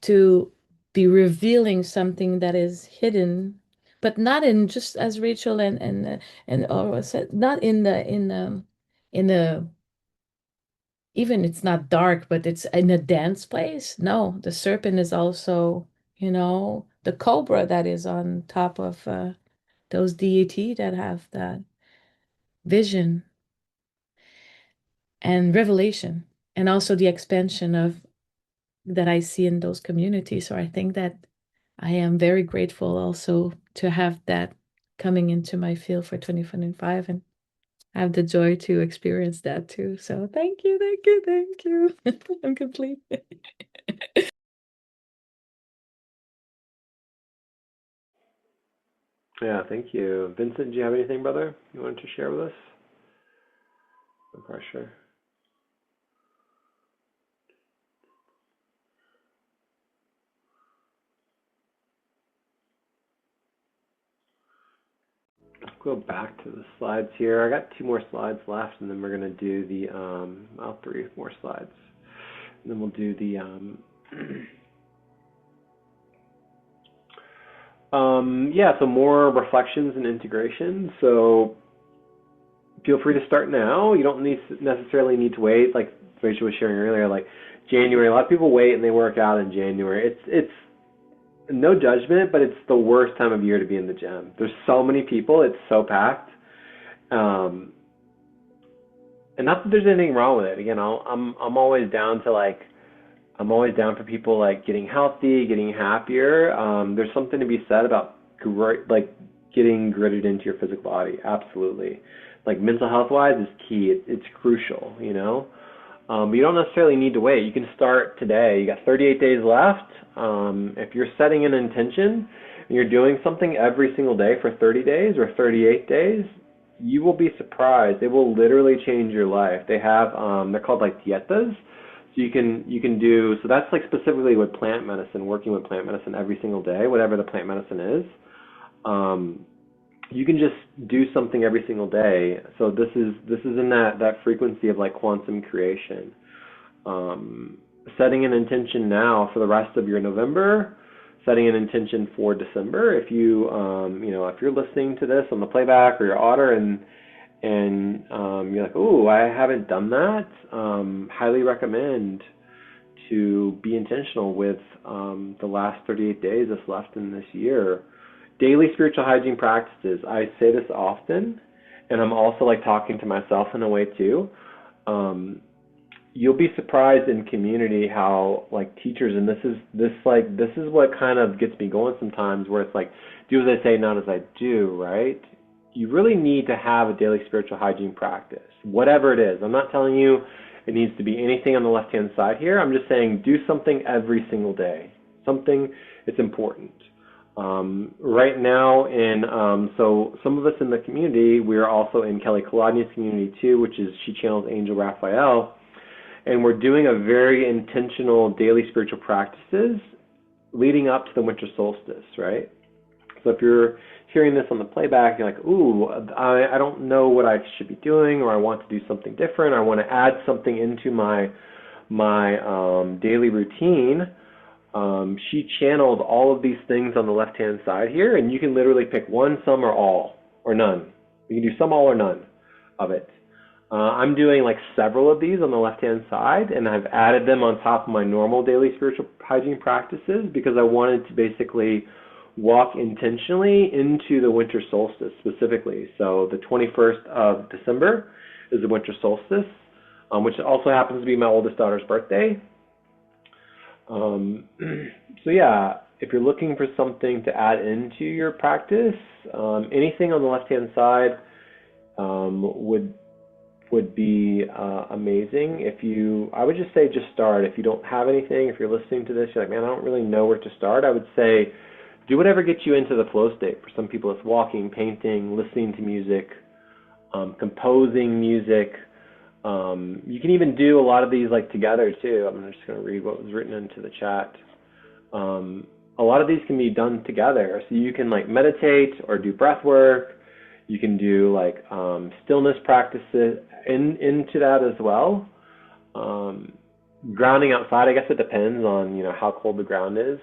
to be revealing something that is hidden, but not in, just as Rachel and Aura said, not in the even, it's not dark, but it's in a dense place. No, the serpent is also, the cobra that is on top of those deity that have that vision and revelation, and also the expansion of that I see in those communities. So I think that I am very grateful also to have that coming into my field for 2025 and have the joy to experience that too. So thank you, thank you, thank you. I'm complete. Yeah, thank you. Vincent, do you have anything, brother, you wanted to share with us? No pressure. Go back to the slides here. I got 2 more slides left, and then we're gonna do the 3 more slides, and then we'll do the yeah, so more reflections and integration. So feel free to start now. You don't necessarily need to wait. Like Rachel was sharing earlier, like January. A lot of people wait and they work out in January. It's no judgment, but it's the worst time of year to be in the gym. There's so many people. It's so packed. And not that there's anything wrong with it. Again, I'm always down to like, I'm always down for people like getting healthy, getting happier. There's something to be said about like getting gritted into your physical body. Absolutely. Like mental health wise is key. It's crucial, you know. But you don't necessarily need to wait. You can start today. You got 38 days left. If you're setting an intention and you're doing something every single day for 30 days or 38 days, you will be surprised. It will literally change your life. They have they're called like dietas. So you can do, so that's like specifically with plant medicine, working with plant medicine every single day, whatever the plant medicine is. You can just do something every single day. So this is in that frequency of like quantum creation. Setting an intention now for the rest of your November, setting an intention for December. If you if you're listening to this on the playback or your otter and you're like, oh, I haven't done that, highly recommend to be intentional with the last 38 days that's left in this year. Daily spiritual hygiene practices. I say this often, and I'm also like talking to myself in a way too. You'll be surprised in community how like teachers, and this is what kind of gets me going sometimes, where it's like, do as I say, not as I do, right? You really need to have a daily spiritual hygiene practice, whatever it is. I'm not telling you it needs to be anything on the left-hand side here. I'm just saying do something every single day. Something, it's important. Right now, so some of us in the community, we are also in Kelly Kolodny's community too, which is She Channels Angel Raphael, and we're doing a very intentional daily spiritual practices leading up to the winter solstice, right? So if you're hearing this on the playback, you're like, ooh, I don't know what I should be doing, or I want to do something different, I want to add something into my daily routine. She channeled all of these things on the left-hand side here, and you can literally pick one, some, or all, or none. You can do some, all, or none of it. I'm doing like several of these on the left-hand side, and I've added them on top of my normal daily spiritual hygiene practices because I wanted to basically walk intentionally into the winter solstice specifically. So the 21st of December is the winter solstice, which also happens to be my oldest daughter's birthday. So yeah, if you're looking for something to add into your practice, anything on the left-hand side would be amazing. I would just say just start. If you don't have anything, if you're listening to this, you're like, man, I don't really know where to start, I would say do whatever gets you into the flow state. For some people, it's walking, painting, listening to music, composing music. You can even do a lot of these like together too. I'm just going to read what was written into the chat. A lot of these can be done together. So you can like meditate or do breath work. You can do like stillness practices into that as well. Grounding outside, I guess it depends on, you know, how cold the ground is.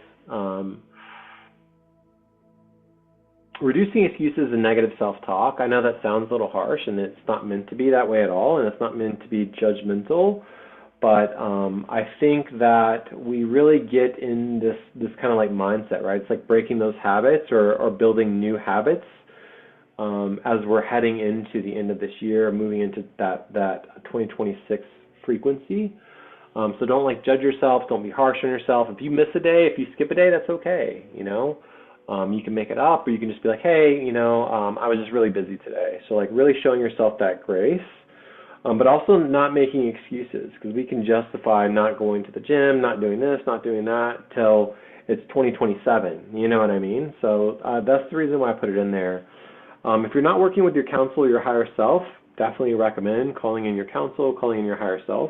Reducing excuses and negative self-talk. I know that sounds a little harsh, and it's not meant to be that way at all, and it's not meant to be judgmental. But I think that we really get in this kind of like mindset, right? It's like breaking those habits or building new habits as we're heading into the end of this year, moving into that 2026 frequency. So don't like judge yourself. Don't be harsh on yourself. If you miss a day, if you skip a day, that's okay. You know, you can make it up, or you can just be like, hey, you know, I was just really busy today. So like really showing yourself that grace, but also not making excuses, because we can justify not going to the gym, not doing this, not doing that till it's 2027. You know what I mean? So that's the reason why I put it in there. If you're not working with your counsel or your higher self, definitely recommend calling in your counsel, calling in your higher self.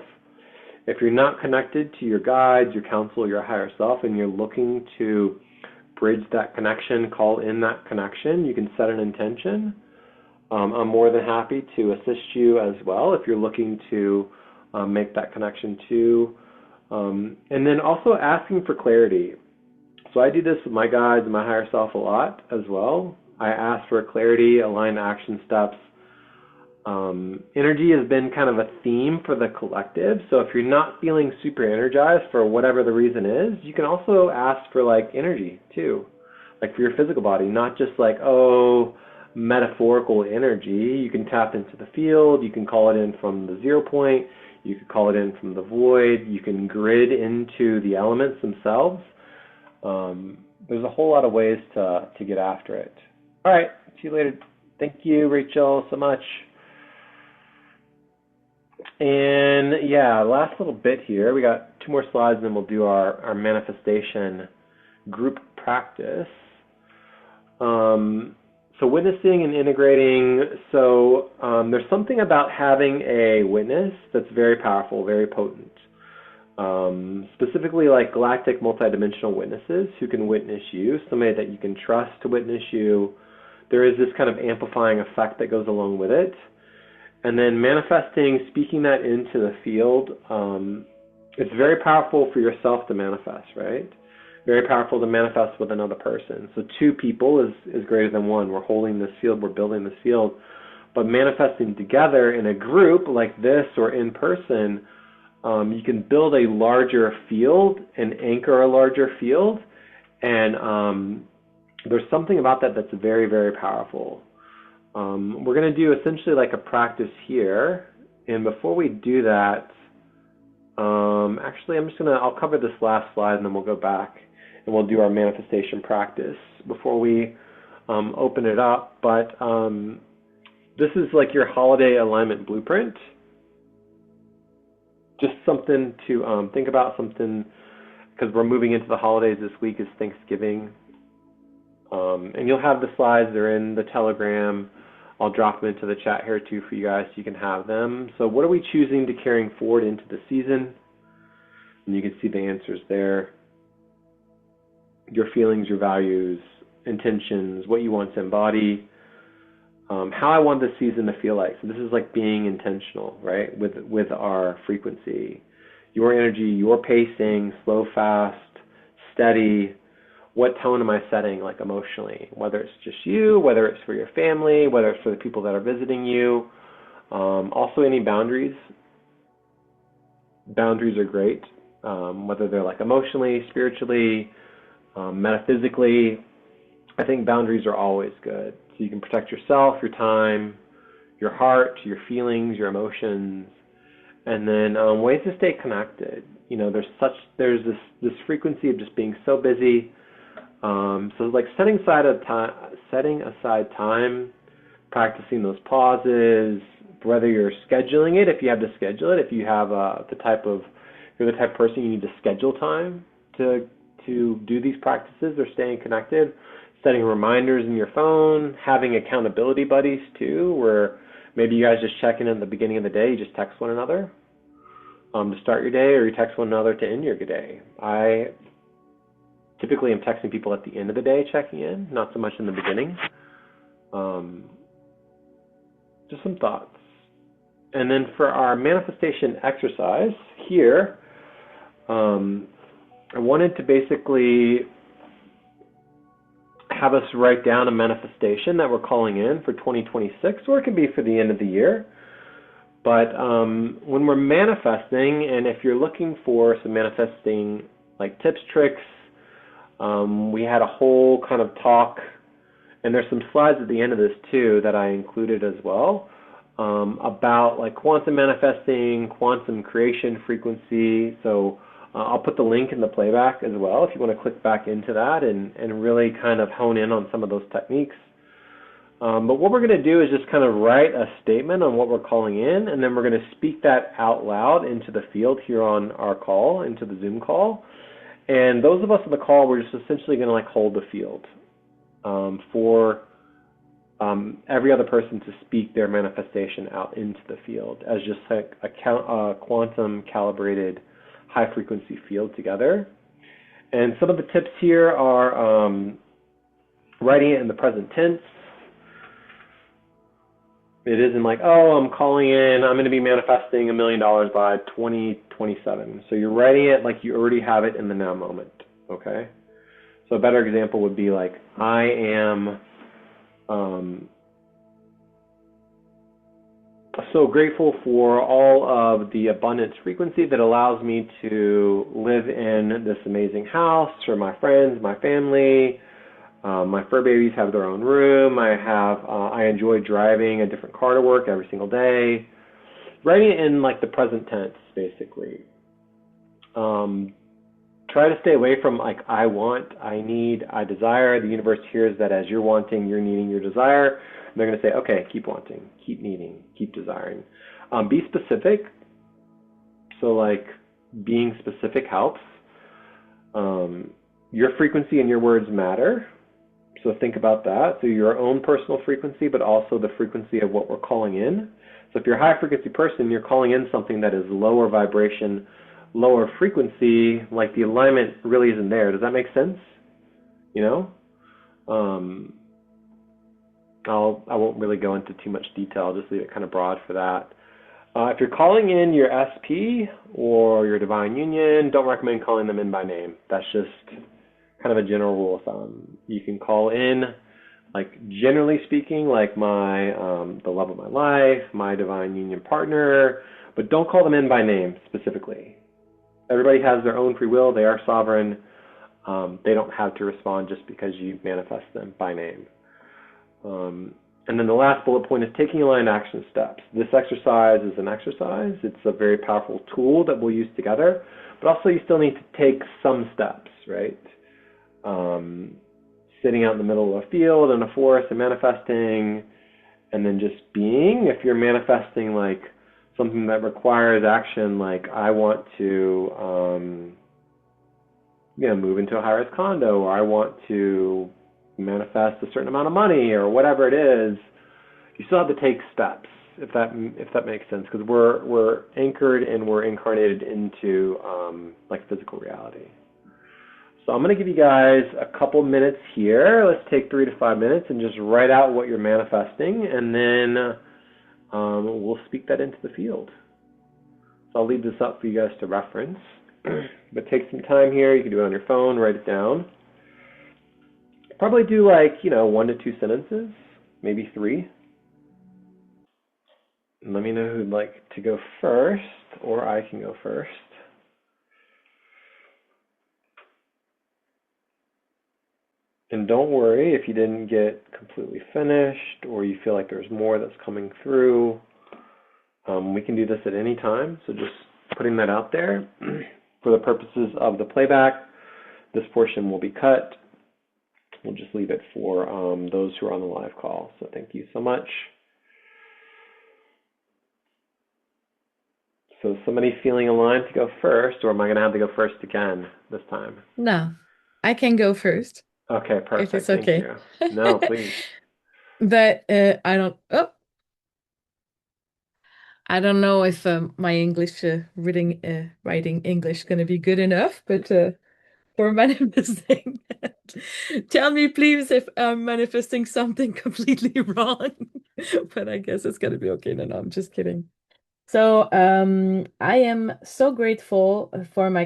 If you're not connected to your guides, your counsel, your higher self, and you're looking to bridge that connection, call in that connection, you can set an intention. I'm more than happy to assist you as well if you're looking to make that connection too. And then also asking for clarity. So I do this with my guides and my higher self a lot as well. I ask for clarity, aligned action steps. Energy has been kind of a theme for the collective. So if you're not feeling super energized for whatever the reason is, you can also ask for like energy too, like for your physical body, not just like, oh, metaphorical energy. You can tap into the field. You can call it in from the 0 point. You can call it in from the void. You can grid into the elements themselves. There's a whole lot of ways to get after it. All right. See you later. Thank you, Rachel, so much. And yeah, last little bit here. We got 2 more slides, and then we'll do our manifestation group practice. So witnessing and integrating. So there's something about having a witness that's very powerful, very potent. Specifically like galactic multidimensional witnesses who can witness you, somebody that you can trust to witness you. There is this kind of amplifying effect that goes along with it. And then manifesting, speaking that into the field, it's very powerful for yourself to manifest, right? Very powerful to manifest with another person. So 2 people is greater than 1. We're holding this field, we're building this field. But manifesting together in a group like this or in person, you can build a larger field and anchor a larger field. And there's something about that that's very, very powerful. We're going to do essentially like a practice here. And before we do that, actually I'll cover this last slide and then we'll go back and we'll do our manifestation practice before we open it up. But this is like your holiday alignment blueprint. Just something to think about, something, because we're moving into the holidays. This week is Thanksgiving. And you'll have the slides. They're in the Telegram. I'll drop them into the chat here too for you guys so you can have them. So what are we choosing to carrying forward into the season? And you can see the answers there. Your feelings, your values, intentions, what you want to embody, how I want this season to feel like. So this is like being intentional, right, with our frequency. Your energy, your pacing, slow, fast, steady. What tone am I setting, like emotionally? Whether it's just you, whether it's for your family, whether it's for the people that are visiting you. Also, any boundaries. Boundaries are great, whether they're like emotionally, spiritually, metaphysically. I think boundaries are always good. So you can protect yourself, your time, your heart, your feelings, your emotions, and then ways to stay connected. You know, there's this frequency of just being so busy. So like setting aside time, practicing those pauses, whether you're scheduling it, if you have to schedule it, if you have you're the type of person you need to schedule time to do these practices or staying connected, setting reminders in your phone, having accountability buddies too, where maybe you guys just check in at the beginning of the day, you just text one another to start your day, or you text one another to end your day. I typically am texting people at the end of the day, checking in, not so much in the beginning. Just some thoughts. And then for our manifestation exercise here, I wanted to basically have us write down a manifestation that we're calling in for 2026, or it can be for the end of the year. But when we're manifesting, and if you're looking for some manifesting like tips, tricks, we had a whole kind of talk, and there's some slides at the end of this too that I included as well, about like quantum manifesting, quantum creation frequency. So I'll put the link in the playback as well if you want to click back into that and really kind of hone in on some of those techniques. But what we're going to do is just kind of write a statement on what we're calling in, and then we're going to speak that out loud into the field here on our call, into the Zoom call. And those of us on the call, we're just essentially going to like hold the field for every other person to speak their manifestation out into the field as just like a quantum calibrated high frequency field together. And some of the tips here are writing it in the present tense. It isn't like, oh, I'm calling in, I'm going to be manifesting $1 million by 2027. So you're writing it like you already have it in the now moment, okay? So a better example would be like, I am so grateful for all of the abundance frequency that allows me to live in this amazing house for my friends, my family. My fur babies have their own room. I enjoy driving a different car to work every single day. Writing it in like the present tense, basically. Try to stay away from like I want, I need, I desire. The universe hears that as you're wanting, you're needing, your desire. And they're going to say, okay, keep wanting, keep needing, keep desiring. Be specific. So like being specific helps. Your frequency and your words matter. So think about that. So your own personal frequency, but also the frequency of what we're calling in. So if you're a high frequency person, you're calling in something that is lower vibration, lower frequency, like the alignment really isn't there. Does that make sense? You know? I won't really go into too much detail. I'll just leave it kind of broad for that. If you're calling in your SP or your divine union, don't recommend calling them in by name. That's just kind of a general rule of thumb. You can call in, like generally speaking, like the love of my life, my divine union partner, but don't call them in by name specifically. Everybody has their own free will. They are sovereign. They don't have to respond just because you manifest them by name. And then the last bullet point is taking aligned action steps. This exercise is an exercise. It's a very powerful tool that we'll use together, but also you still need to take some steps, right? Sitting out in the middle of a field in a forest and manifesting, and then just being. If you're manifesting like something that requires action, like I want to move into a high-rise condo, or I want to manifest a certain amount of money, or whatever it is, you still have to take steps, if that makes sense, because we're anchored and we're incarnated into like physical reality. So I'm going to give you guys a couple minutes here. Let's take 3 to 5 minutes and just write out what you're manifesting, and then we'll speak that into the field. So I'll leave this up for you guys to reference. But take some time here. You can do it on your phone, write it down. Probably do like, 1 to 2 sentences, maybe 3. And let me know who'd like to go first, or I can go first. And don't worry if you didn't get completely finished or you feel like there's more that's coming through. We can do this at any time, so just putting that out there. For the purposes of the playback, this portion will be cut. We'll just leave it for those who are on the live call. So thank you so much. So is somebody feeling aligned to go first, or am I going to have to go first again this time? No, I can go first. Okay, perfect. If it's Thank okay. you. No, please. But I don't know if my English writing English going to be good enough, but for manifesting, tell me please if I'm manifesting something completely wrong. But I guess it's going to be okay. No, I'm just kidding. So I am so grateful for my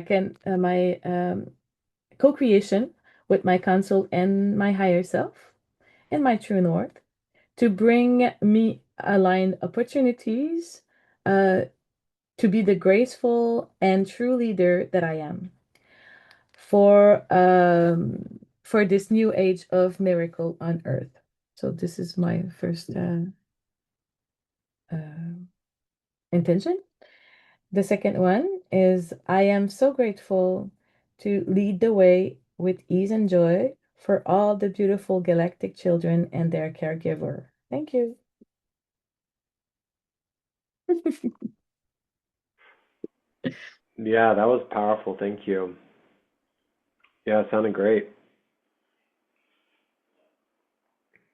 co-creation with my console and my higher self and my true north to bring me aligned opportunities to be the graceful and true leader that I am for this new age of miracle on earth. So this is my first uh, intention. The second one is I am so grateful to lead the way with ease and joy for all the beautiful galactic children and their caregiver. Thank you. Yeah, that was powerful. Thank you. Yeah, it sounded great.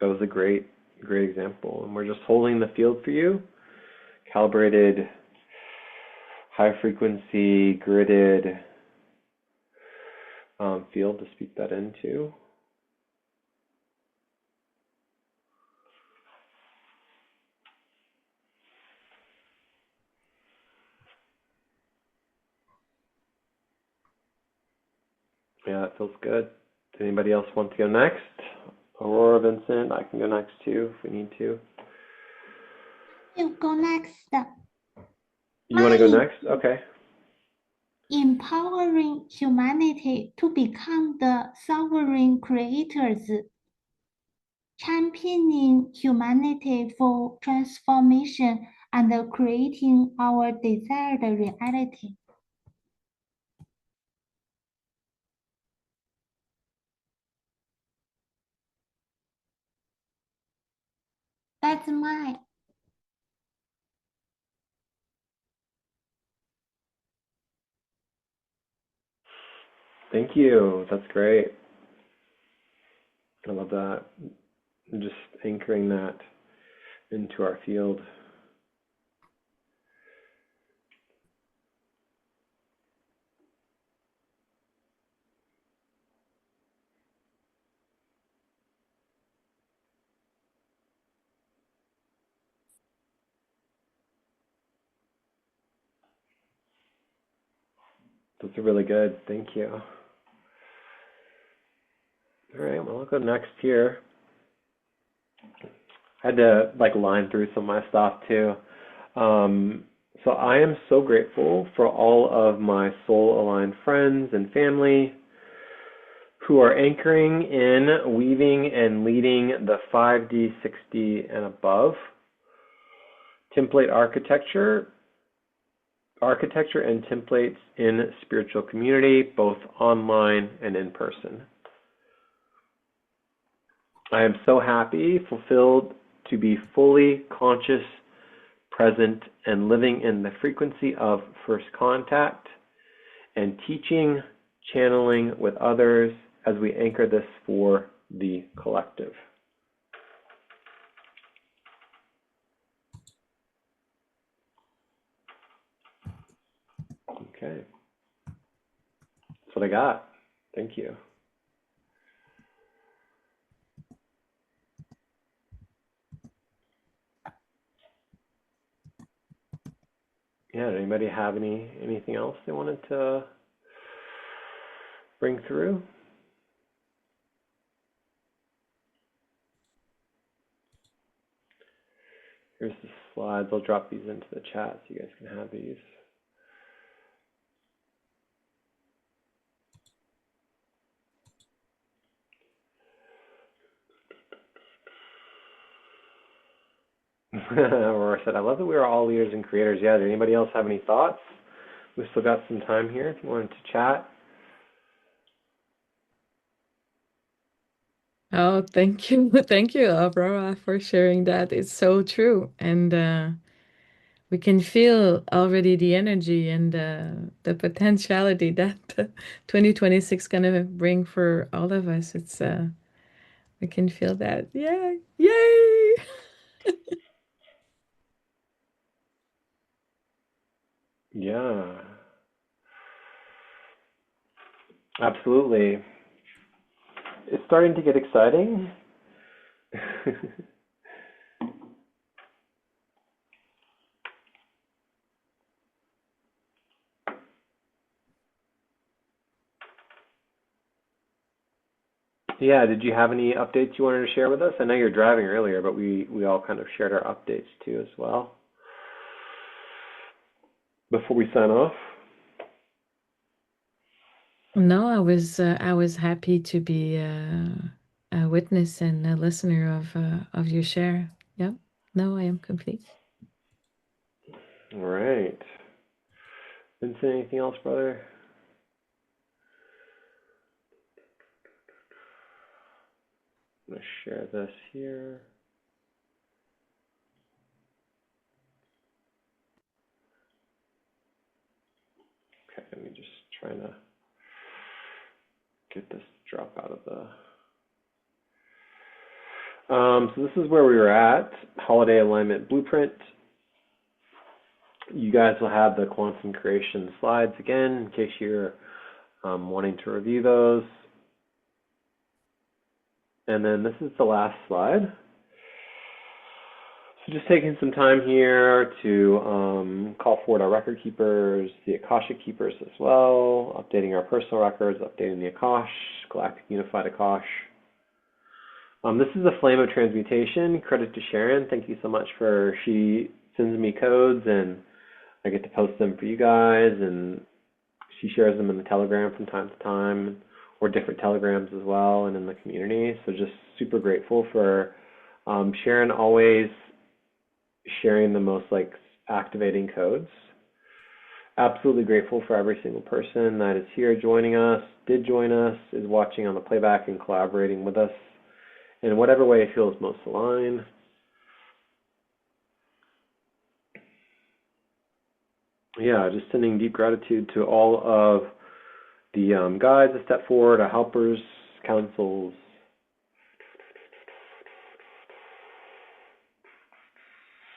That was a great, great example. And we're just holding the field for you, calibrated, high frequency, gridded field to speak that into. Yeah, that feels good. Does anybody else want to go next? Aurora, Vincent, I can go next too if we need to. You go next. You want to go Mine. next? Okay. Empowering humanity to become the sovereign creators, championing humanity for transformation and creating our desired reality. That's mine. Thank you. That's great. I love that. Just anchoring that into our field. Those are really good. Thank you. All right, well, I'll go next here. I had to line through some of my stuff too. So I am so grateful for all of my soul aligned friends and family who are anchoring in, weaving, and leading the 5D, 6D, and above template architecture and templates in spiritual community, both online and in person. I am so happy, fulfilled to be fully conscious, present, and living in the frequency of first contact and teaching, channeling with others as we anchor this for the collective. Okay. That's what I got. Thank you. Yeah, did anybody have anything else they wanted to bring through? Here's the slides. I'll drop these into the chat so you guys can have these. Aurora said, I love that we are all leaders and creators. Yeah, did anybody else have any thoughts? We've still got some time here if you wanted to chat. Oh, thank you. Thank you, Aurora, for sharing that. It's so true. And we can feel already the energy and the potentiality that 2026 gonna bring for all of us. It's we can feel that. Yeah. Yay! Yeah, absolutely. It's starting to get exciting. Yeah, did you have any updates you wanted to share with us? I know you're driving earlier, but we all kind of shared our updates too as well. Before we sign off. No, I was happy to be a witness and a listener of your share. Yeah. No, I am complete. All right. Vincent, anything else, brother? I'm going to share this here. Okay, let me just try to get this drop out of the... So this is where we were at, Holiday Alignment Blueprint. You guys will have the quantum creation slides again in case you're wanting to review those. And then this is the last slide. So just taking some time here to call forward our record keepers, the Akashic keepers as well, updating our personal records, updating the Akash, Galactic Unified Akash. This is a flame of transmutation. Credit to Sharon. Thank you so much she sends me codes and I get to post them for you guys, and she shares them in the Telegram from time to time, or different Telegrams as well, and in the community. So just super grateful for Sharon always sharing the most activating codes. Absolutely grateful for every single person that is here joining us, did join us, is watching on the playback and collaborating with us in whatever way it feels most aligned. Yeah, just sending deep gratitude to all of the guides that step forward, our helpers, councils,